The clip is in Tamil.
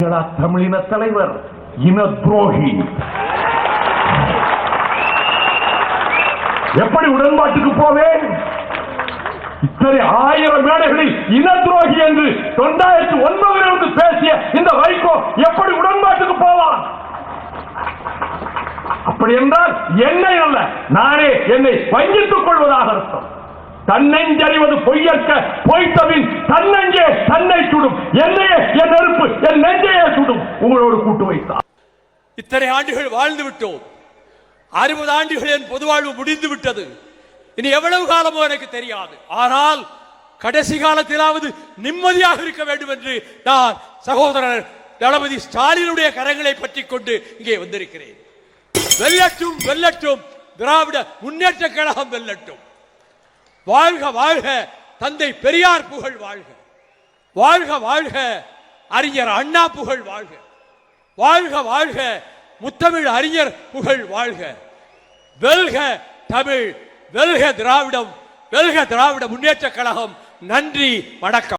தமிழின தலைவர் இன துரோகி. எப்படி உடன்பாட்டுக்கு போவேன்? இத்தனை ஆயிரம் மேடைகளில் இன துரோகி என்று 2009 பேசிய இந்த வைகோ எப்படி உடன்பாட்டுக்கு போவான்? அப்படி என்றால் என்னை அல்ல, நானே என்னை வஞ்சித்துக் கொள்வதாக அர்த்தம். தன்னெஞ்சறிவது பொய்யற்க பொய்த்தவின் தன்னெஞ்சே தன்னை சுடும், என்னையே என் நெருப்பு என் நெஞ்சையே சுடும். உங்களோடு கூட்டு வைத்தார். இத்தனை ஆண்டுகள் வாழ்ந்து விட்டோம். 60 ஆண்டுகள் என் பொது வாழ்வு முடிந்து விட்டது. இனி எவ்வளவு காலமோ எனக்கு தெரியாது. ஆனால் கடைசி காலத்திலாவது நிம்மதியாக இருக்க வேண்டும் என்று நான் சகோதரர் தளபதி ஸ்டாலினுடைய கரங்களை பற்றிக் கொண்டு இங்கே வந்திருக்கிறேன். வெல்லட்டும் வெல்லட்டும், திராவிட முன்னேற்ற கழகம் வெல்லட்டும். வாழ்க வாழ்க தந்தை பெரியார் புகழ் வாழ்க. வாழ்க வாழ்க அறிஞர் அண்ணா புகழ் வாழ்க. வாழ்க வாழ்க முத்தமிழ் அறிஞர் புகழ் வாழ்க. வெல்க தமிழ், வெல்க திராவிடம், வெல்க திராவிட முன்னேற்ற கழகம். நன்றி, வணக்கம்.